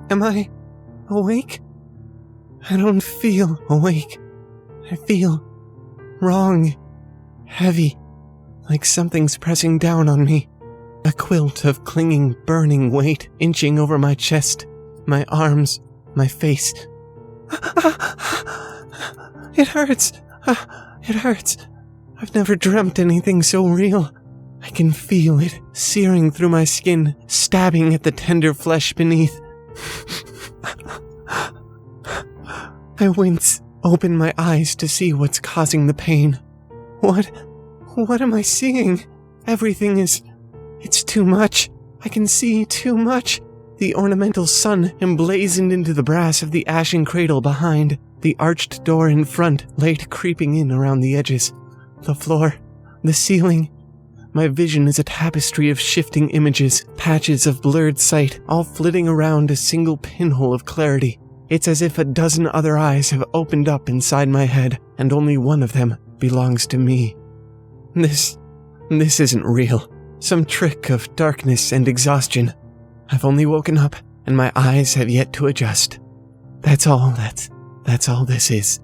Am I awake? I don't feel awake. I feel wrong, heavy, like something's pressing down on me. A quilt of clinging, burning weight inching over my chest, my arms, my face. It hurts. It hurts. I've never dreamt anything so real. I can feel it searing through my skin, stabbing at the tender flesh beneath. I wince, open my eyes to see what's causing the pain. What am I seeing? Everything is... It's too much. I can see too much. The ornamental sun emblazoned into the brass of the ashen cradle behind, the arched door in front laid creeping in around the edges, the floor, the ceiling. My vision is a tapestry of shifting images, patches of blurred sight, all flitting around a single pinhole of clarity. It's as if a dozen other eyes have opened up inside my head, and only one of them belongs to me. This isn't real. Some trick of darkness and exhaustion. I've only woken up, and my eyes have yet to adjust. That's all this is.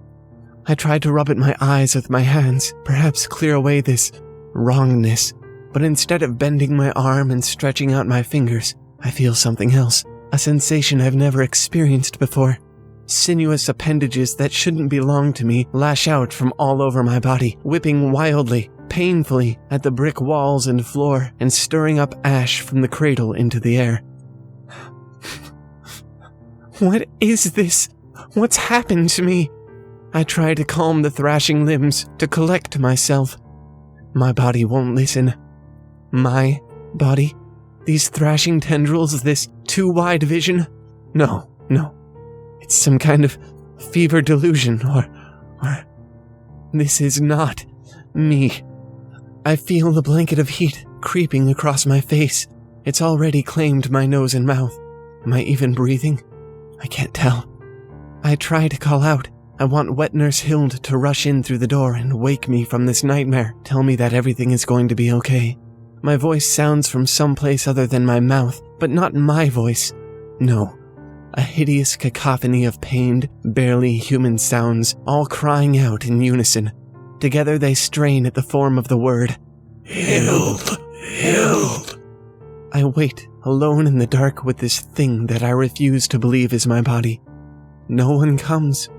I tried to rub at my eyes with my hands, perhaps clear away this wrongness, but instead of bending my arm and stretching out my fingers, I feel something else, a sensation I've never experienced before. Sinuous appendages that shouldn't belong to me lash out from all over my body, whipping wildly, painfully at the brick walls and floor and stirring up ash from the cradle into the air. What is this? What's happened to me? I try to calm the thrashing limbs, to collect myself. My body won't listen. My body? These thrashing tendrils, this too-wide vision? No. It's some kind of fever delusion, or... This is not me. I feel the blanket of heat creeping across my face. It's already claimed my nose and mouth. Am I even breathing? I can't tell. I try to call out. I want wet Nurse Hild to rush in through the door and wake me from this nightmare, tell me that everything is going to be okay. My voice sounds from someplace other than my mouth, but not my voice. No. A hideous cacophony of pained, barely human sounds, all crying out in unison. Together they strain at the form of the word. Hild! Hild! I wait, alone in the dark with this thing that I refuse to believe is my body. No one comes.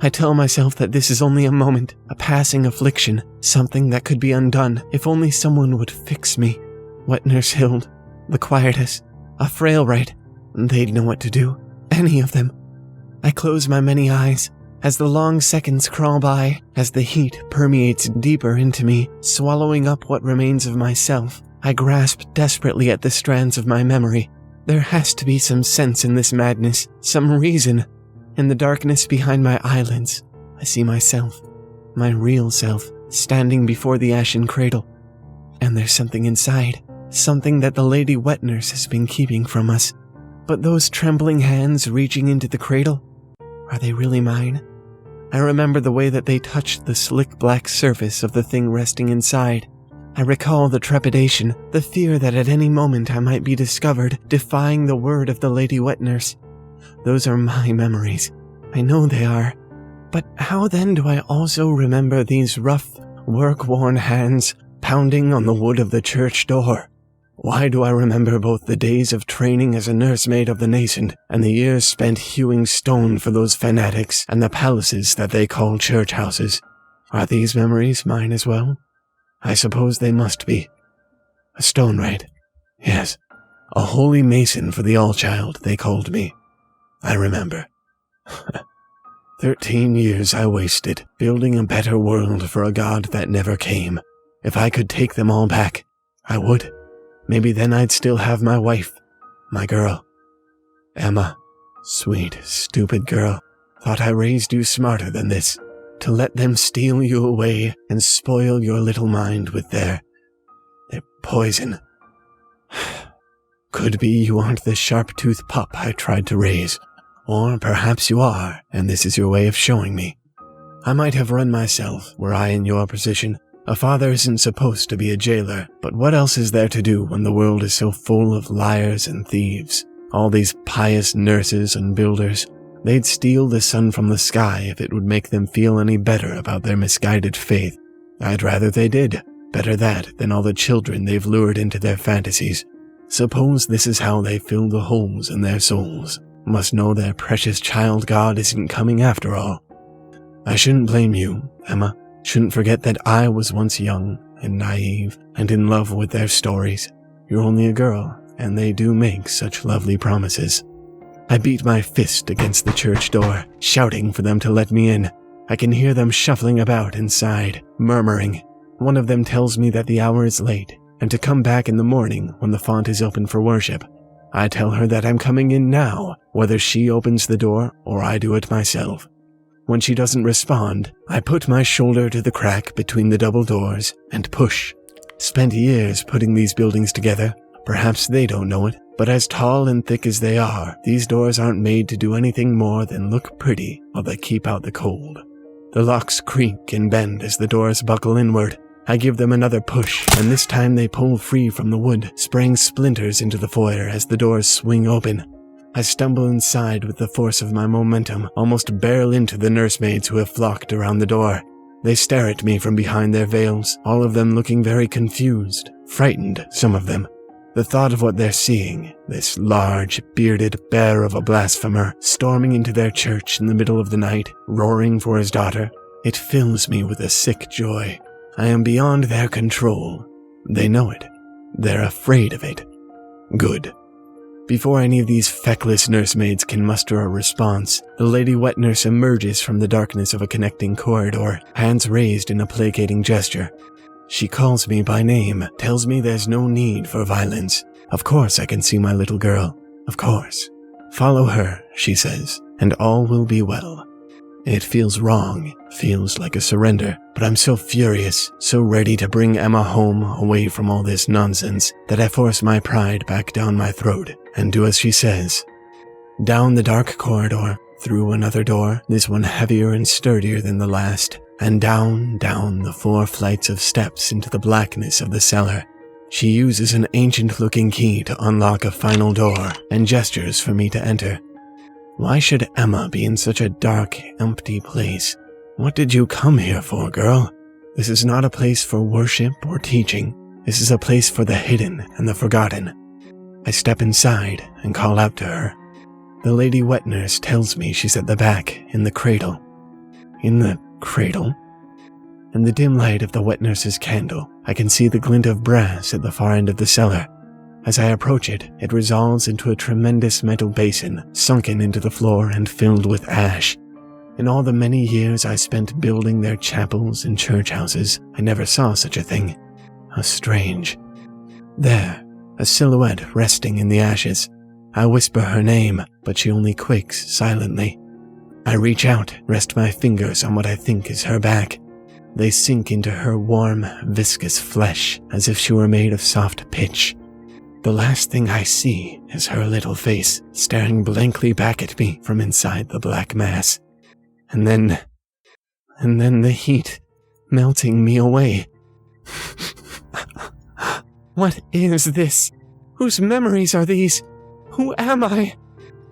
I tell myself that this is only a moment, a passing affliction, something that could be undone if only someone would fix me. Wet Nurse Hild, the Quietus, a Frailwright, they'd know what to do. Any of them. I close my many eyes. As the long seconds crawl by, as the heat permeates deeper into me, swallowing up what remains of myself, I grasp desperately at the strands of my memory. There has to be some sense in this madness, some reason. In the darkness behind my eyelids, I see myself, my real self, standing before the ashen cradle. And there's something inside, something that the Lady Wet Nurse has been keeping from us. But those trembling hands reaching into the cradle, are they really mine? I remember the way that they touched the slick black surface of the thing resting inside. I recall the trepidation, the fear that at any moment I might be discovered, defying the word of the Lady Wet Nurse. Those are my memories. I know they are. But how then do I also remember these rough, work-worn hands pounding on the wood of the church door? Why do I remember both the days of training as a nursemaid of the nascent and the years spent hewing stone for those fanatics and the palaces that they call church houses? Are these memories mine as well? I suppose they must be. A stonewright. Yes, a holy mason for the All-Child, they called me. I remember. 13 years I wasted, building a better world for a god that never came. If I could take them all back, I would. Maybe then I'd still have my wife, my girl. Emma, sweet, stupid girl, thought I raised you smarter than this, to let them steal you away and spoil your little mind with their poison. Could be you aren't the sharp-toothed pup I tried to raise, or perhaps you are, and this is your way of showing me. I might have run myself, were I in your position. A father isn't supposed to be a jailer, but what else is there to do when the world is so full of liars and thieves? All these pious nurses and builders, they'd steal the sun from the sky if it would make them feel any better about their misguided faith. I'd rather they did. Better that than all the children they've lured into their fantasies. Suppose this is how they fill the holes in their souls. Must know their precious child God isn't coming after all. I shouldn't blame you, Emma. Shouldn't forget that I was once young and naive and in love with their stories. You're only a girl, and they do make such lovely promises. I beat my fist against the church door, shouting for them to let me in. I can hear them shuffling about inside, murmuring. One of them tells me that the hour is late, and to come back in the morning when the font is open for worship. I tell her that I'm coming in now, whether she opens the door or I do it myself. When she doesn't respond, I put my shoulder to the crack between the double doors and push. Spent years putting these buildings together. Perhaps they don't know it, but as tall and thick as they are, these doors aren't made to do anything more than look pretty while they keep out the cold. The locks creak and bend as the doors buckle inward. I give them another push, and this time they pull free from the wood, spraying splinters into the foyer as the doors swing open. I stumble inside with the force of my momentum, almost barrel into the nursemaids who have flocked around the door. They stare at me from behind their veils, all of them looking very confused, frightened, some of them. The thought of what they're seeing, this large, bearded bear of a blasphemer, storming into their church in the middle of the night, roaring for his daughter, it fills me with a sick joy. I am beyond their control. They know it. They're afraid of it. Good. Before any of these feckless nursemaids can muster a response, the lady wet nurse emerges from the darkness of a connecting corridor, hands raised in a placating gesture. She calls me by name, tells me there's no need for violence. Of course I can see my little girl. Of course. Follow her, she says, and all will be well. It feels wrong, feels like a surrender, but I'm so furious, so ready to bring Emma home away from all this nonsense, that I force my pride back down my throat and do as she says. Down the dark corridor, through another door, this one heavier and sturdier than the last, and down the 4 flights of steps into the blackness of the cellar. She uses an ancient-looking key to unlock a final door and gestures for me to enter. Why should Emma be in such a dark, empty place? What did you come here for, girl? This is not a place for worship or teaching. This is a place for the hidden and the forgotten. I step inside and call out to her. The lady wet nurse tells me she's at the back, in the cradle. In the cradle? In the dim light of the wet nurse's candle, I can see the glint of brass at the far end of the cellar. As I approach it, it resolves into a tremendous metal basin, sunken into the floor and filled with ash. In all the many years I spent building their chapels and church houses, I never saw such a thing. How strange. There, a silhouette resting in the ashes. I whisper her name, but she only quakes silently. I reach out, rest my fingers on what I think is her back. They sink into her warm, viscous flesh, as if she were made of soft pitch. The last thing I see is her little face, staring blankly back at me from inside the black mass. And then the heat, melting me away. What is this? Whose memories are these? Who am I?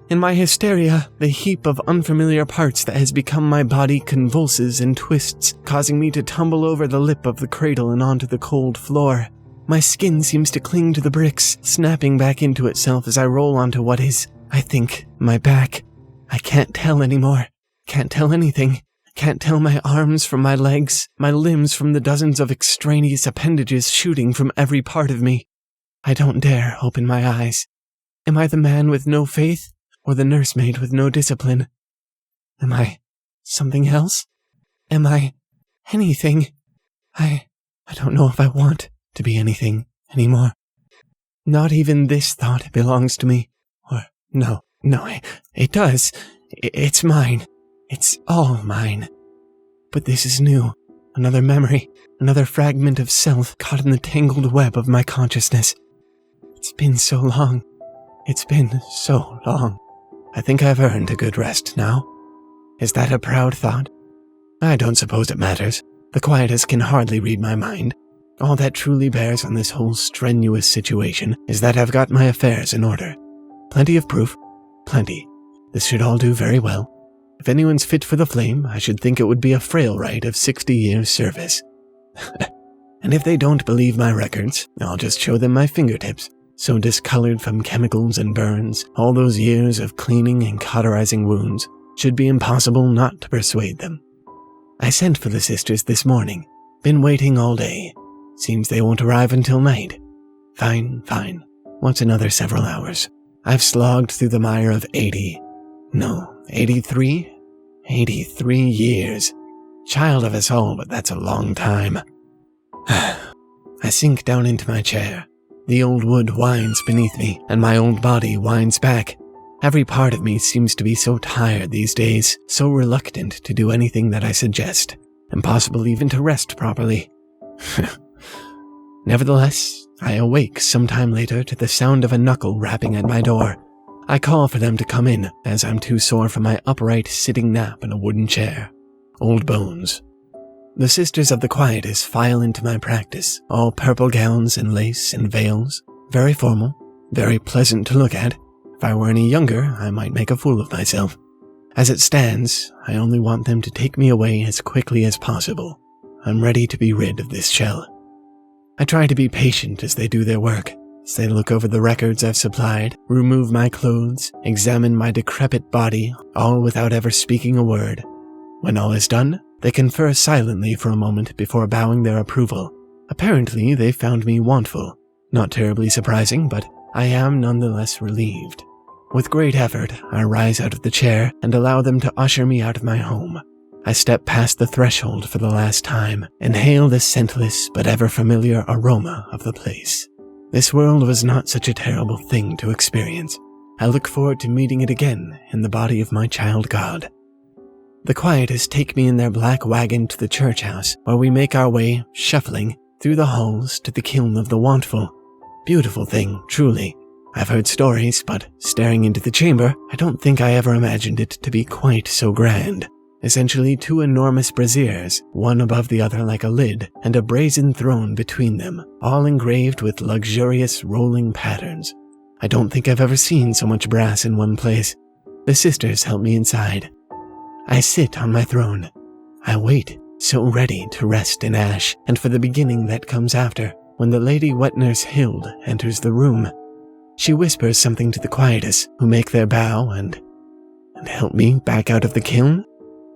In my hysteria, the heap of unfamiliar parts that has become my body convulses and twists, causing me to tumble over the lip of the cradle and onto the cold floor. My skin seems to cling to the bricks, snapping back into itself as I roll onto what is, I think, my back. I can't tell anymore. Can't tell anything. Can't tell my arms from my legs, my limbs from the dozens of extraneous appendages shooting from every part of me. I don't dare open my eyes. Am I the man with no faith, or the nursemaid with no discipline? Am I something else? Am I anything? I don't know if I want to be anything anymore. Not even this thought belongs to me. Or, no, it does. It's mine. It's all mine. But this is new. Another memory, another fragment of self caught in the tangled web of my consciousness. It's been so long. It's been so long. I think I've earned a good rest now. Is that a proud thought? I don't suppose it matters. The quietest can hardly read my mind. All that truly bears on this whole strenuous situation is that I've got my affairs in order. Plenty of proof. Plenty. This should all do very well. If anyone's fit for the flame, I should think it would be a frail rite of 60 years' service. And if they don't believe my records, I'll just show them my fingertips, so discolored from chemicals and burns, all those years of cleaning and cauterizing wounds, should be impossible not to persuade them. I sent for the sisters this morning. Been waiting all day. Seems they won't arrive until night. Fine. What's another several hours? I've slogged through the mire of 83 years. Child of us all, but that's a long time. I sink down into my chair. The old wood whines beneath me, and my old body whines back. Every part of me seems to be so tired these days, so reluctant to do anything that I suggest. Impossible even to rest properly. Nevertheless, I awake sometime later to the sound of a knuckle rapping at my door. I call for them to come in, as I'm too sore for my upright sitting nap in a wooden chair. Old bones. The Sisters of the Quietus file into my practice, all purple gowns and lace and veils. Very formal, very pleasant to look at. If I were any younger, I might make a fool of myself. As it stands, I only want them to take me away as quickly as possible. I'm ready to be rid of this shell. I try to be patient as they do their work, as they look over the records I've supplied, remove my clothes, examine my decrepit body, all without ever speaking a word. When all is done, they confer silently for a moment before bowing their approval. Apparently, they found me wantful. Not terribly surprising, but I am nonetheless relieved. With great effort, I rise out of the chair and allow them to usher me out of my home. I step past the threshold for the last time, inhale the scentless but ever familiar aroma of the place. This world was not such a terrible thing to experience. I look forward to meeting it again in the body of my child God. The Quietists take me in their black wagon to the church house, where we make our way, shuffling, through the halls to the kiln of the Wantful. Beautiful thing, truly. I've heard stories, but staring into the chamber, I don't think I ever imagined it to be quite so grand. Essentially 2 enormous braziers, one above the other like a lid, and a brazen throne between them, all engraved with luxurious rolling patterns. I don't think I've ever seen so much brass in one place. The sisters help me inside. I sit on my throne. I wait, so ready to rest in ash, and for the beginning that comes after, when the Lady Wet Nurse Hild enters the room. She whispers something to the Quietus, who make their bow and help me back out of the kiln.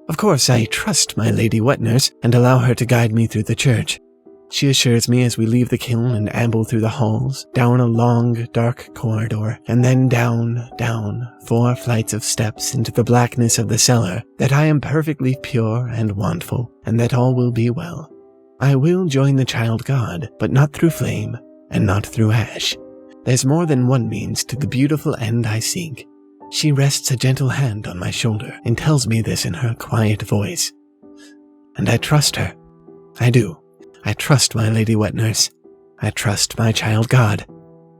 Of course, I trust my Lady Wet Nurse and allow her to guide me through the church. She assures me as we leave the kiln and amble through the halls, down a long, dark corridor, and then down, 4 flights of steps into the blackness of the cellar, that I am perfectly pure and wantful, and that all will be well. I will join the child God, but not through flame, and not through ash. There's more than one means to the beautiful end I seek. She rests a gentle hand on my shoulder and tells me this in her quiet voice. And I trust her. I do. I trust my Lady Wet Nurse. I trust my child God.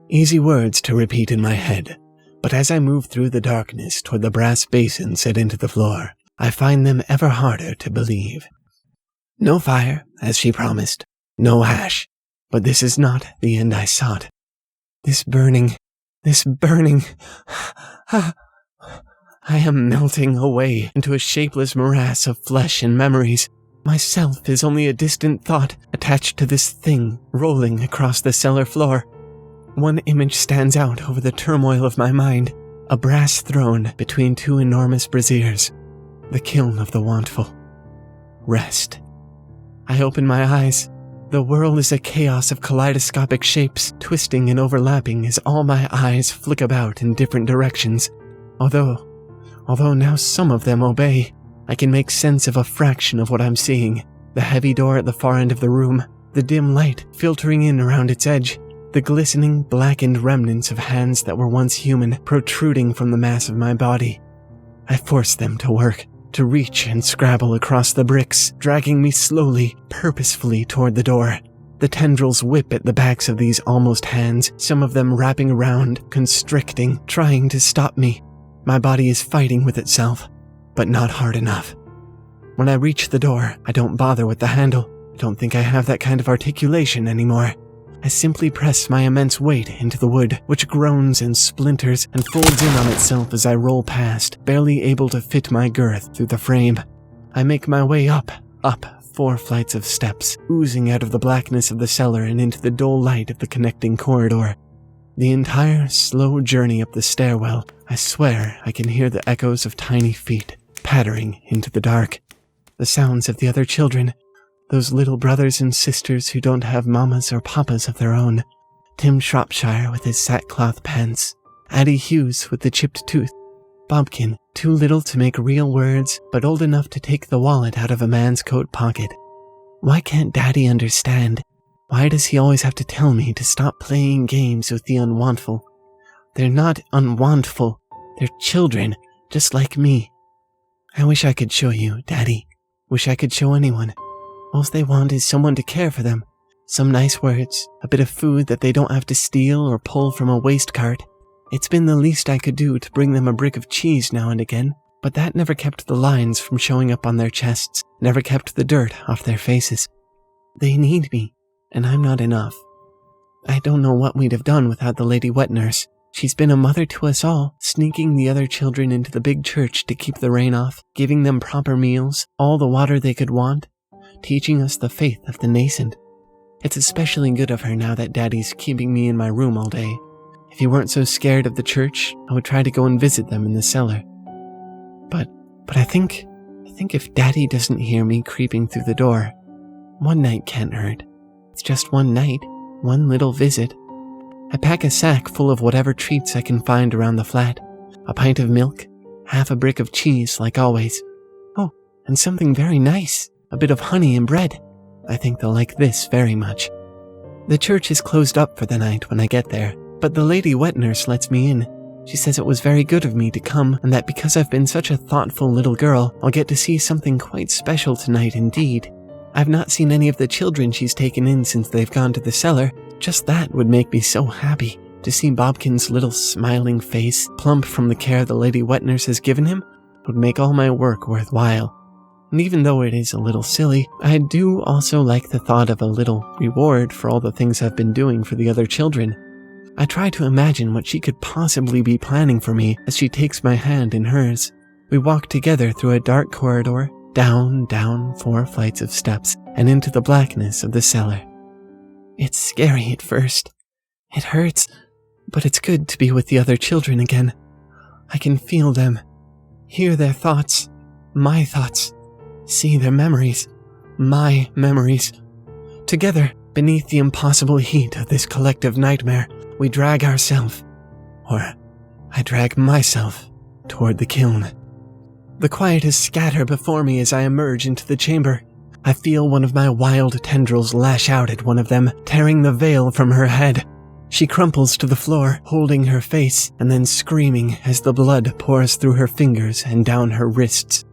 Easy words to repeat in my head, but as I move through the darkness toward the brass basin set into the floor, I find them ever harder to believe. No fire, as she promised. No ash. But this is not the end I sought. This burning. I am melting away into a shapeless morass of flesh and memories. Myself is only a distant thought attached to this thing rolling across the cellar floor. One image stands out over the turmoil of my mind, a brass throne between 2 enormous braziers, the kiln of the Wantful. Rest. I open my eyes. The world is a chaos of kaleidoscopic shapes, twisting and overlapping as all my eyes flick about in different directions. Although now some of them obey, I can make sense of a fraction of what I'm seeing. The heavy door at the far end of the room, the dim light filtering in around its edge, the glistening, blackened remnants of hands that were once human protruding from the mass of my body. I force them to work, to reach and scrabble across the bricks, dragging me slowly, purposefully toward the door. The tendrils whip at the backs of these almost hands, some of them wrapping around, constricting, trying to stop me. My body is fighting with itself, but not hard enough. When I reach the door, I don't bother with the handle. I don't think I have that kind of articulation anymore. I simply press my immense weight into the wood, which groans and splinters and folds in on itself as I roll past, barely able to fit my girth through the frame. I make my way up 4 flights of steps, oozing out of the blackness of the cellar and into the dull light of the connecting corridor. The entire slow journey up the stairwell, I swear I can hear the echoes of tiny feet pattering into the dark. The sounds of the other children, those little brothers and sisters who don't have mamas or papas of their own. Tim Shropshire with his sackcloth pants, Addie Hughes with the chipped tooth, Bobkin, too little to make real words, but old enough to take the wallet out of a man's coat pocket. Why can't Daddy understand? Why does he always have to tell me to stop playing games with the unwantful? They're not unwantful. They're children, just like me. I wish I could show you, Daddy. Wish I could show anyone. All they want is someone to care for them. Some nice words, a bit of food that they don't have to steal or pull from a waste cart. It's been the least I could do to bring them a brick of cheese now and again, but that never kept the lines from showing up on their chests, never kept the dirt off their faces. They need me, and I'm not enough. I don't know what we'd have done without the lady wet nurse. She's been a mother to us all, sneaking the other children into the big church to keep the rain off, giving them proper meals, all the water they could want, teaching us the faith of the nascent. It's especially good of her now that Daddy's keeping me in my room all day. If he weren't so scared of the church, I would try to go and visit them in the cellar. But I think if Daddy doesn't hear me creeping through the door, one night can't hurt. It's just one night, one little visit. I pack a sack full of whatever treats I can find around the flat. A pint of milk, half a brick of cheese like always. Oh, and something very nice, a bit of honey and bread. I think they'll like this very much. The church is closed up for the night when I get there, but the lady wet nurse lets me in. She says it was very good of me to come, and that because I've been such a thoughtful little girl, I'll get to see something quite special tonight indeed. I've not seen any of the children she's taken in since they've gone to the cellar. Just that would make me so happy. To see Bobkin's little smiling face, plump from the care the lady wet nurse has given him, would make all my work worthwhile. And even though it is a little silly, I do also like the thought of a little reward for all the things I've been doing for the other children. I try to imagine what she could possibly be planning for me as she takes my hand in hers. We walk together through a dark corridor, down 4 flights of steps, and into the blackness of the cellar. It's scary at first. It hurts, but it's good to be with the other children again. I can feel them, hear their thoughts, my thoughts, see their memories, my memories. Together, beneath the impossible heat of this collective nightmare, we drag ourselves, or I drag myself, toward the kiln. The quieters scatter before me as I emerge into the chamber. I feel one of my wild tendrils lash out at one of them, tearing the veil from her head. She crumples to the floor, holding her face, and then screaming as the blood pours through her fingers and down her wrists.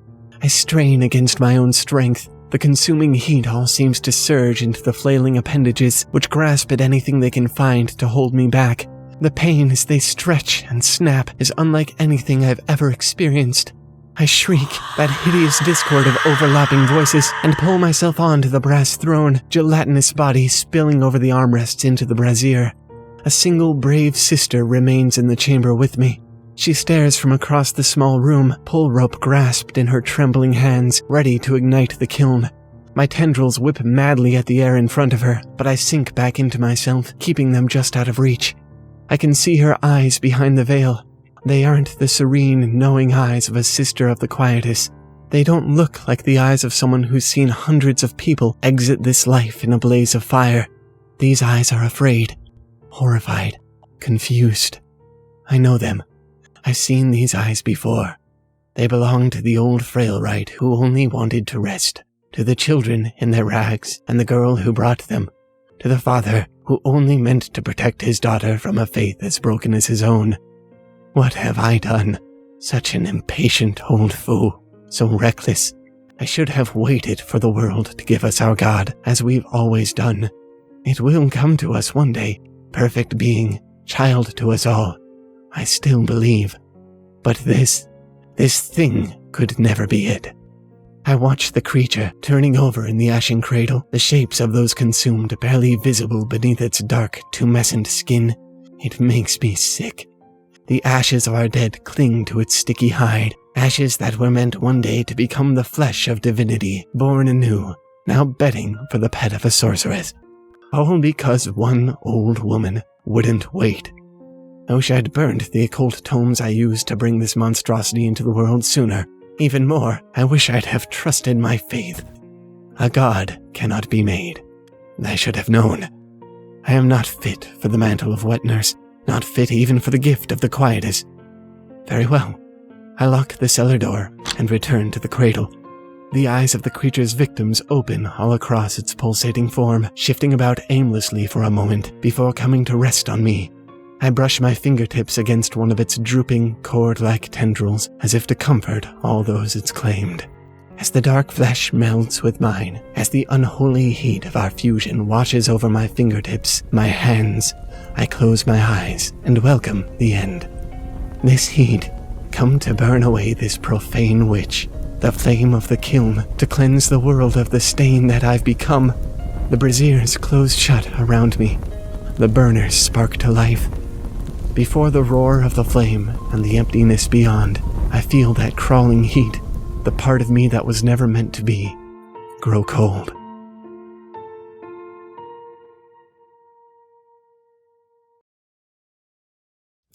I strain against my own strength. The consuming heat all seems to surge into the flailing appendages, which grasp at anything they can find to hold me back. The pain as they stretch and snap is unlike anything I've ever experienced. I shriek, that hideous discord of overlapping voices, and pull myself onto the brass throne, gelatinous body spilling over the armrests into the brazier. A single brave sister remains in the chamber with me. She stares from across the small room, pull rope grasped in her trembling hands, ready to ignite the kiln. My tendrils whip madly at the air in front of her, but I sink back into myself, keeping them just out of reach. I can see her eyes behind the veil. They aren't the serene, knowing eyes of a sister of the quietus. They don't look like the eyes of someone who's seen hundreds of people exit this life in a blaze of fire. These eyes are afraid, horrified, confused. I know them. I've seen these eyes before. They belong to the old frailwright who only wanted to rest, to the children in their rags and the girl who brought them, to the father who only meant to protect his daughter from a faith as broken as his own. What have I done? Such an impatient old fool, so reckless. I should have waited for the world to give us our God, as we've always done. It will come to us one day, perfect being, child to us all. I still believe. But this thing could never be it. I watch the creature turning over in the ashen cradle, the shapes of those consumed barely visible beneath its dark, tumescent skin. It makes me sick. The ashes of our dead cling to its sticky hide, ashes that were meant one day to become the flesh of divinity, born anew, now bedding for the pet of a sorceress. All because one old woman wouldn't wait. I wish I'd burned the occult tomes I used to bring this monstrosity into the world sooner. Even more, I wish I'd have trusted my faith. A god cannot be made. I should have known. I am not fit for the mantle of wet nurse, not fit even for the gift of the quietus. Very well. I lock the cellar door and return to the cradle. The eyes of the creature's victims open all across its pulsating form, shifting about aimlessly for a moment before coming to rest on me. I brush my fingertips against one of its drooping, cord-like tendrils, as if to comfort all those it's claimed. As the dark flesh melts with mine, as the unholy heat of our fusion washes over my fingertips, my hands, I close my eyes and welcome the end. This heat, come to burn away this profane witch, the flame of the kiln, to cleanse the world of the stain that I've become. The braziers close shut around me. The burners spark to life. Before the roar of the flame and the emptiness beyond, I feel that crawling heat, the part of me that was never meant to be, grow cold.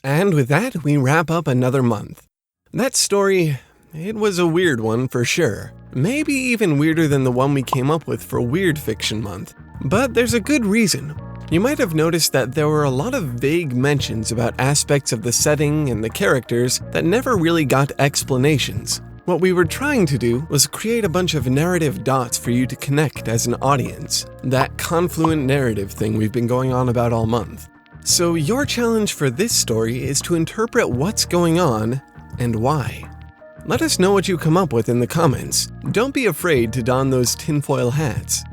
And with that, we wrap up another month. That story, it was a weird one for sure. Maybe even weirder than the one we came up with for Weird Fiction Month. But there's a good reason. You might have noticed that there were a lot of vague mentions about aspects of the setting and the characters that never really got explanations. What we were trying to do was create a bunch of narrative dots for you to connect as an audience. That confluent narrative thing we've been going on about all month. So your challenge for this story is to interpret what's going on and why. Let us know what you come up with in the comments. Don't be afraid to don those tinfoil hats.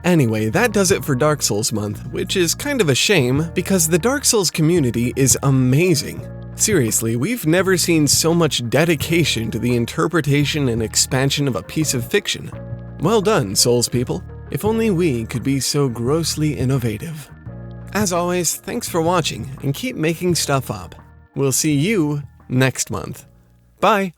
Anyway, that does it for Dark Souls month, which is kind of a shame because the Dark Souls community is amazing. Seriously, we've never seen so much dedication to the interpretation and expansion of a piece of fiction. Well done, Souls people. If only we could be so grossly innovative. As always, thanks for watching and keep making stuff up. We'll see you next month. Bye!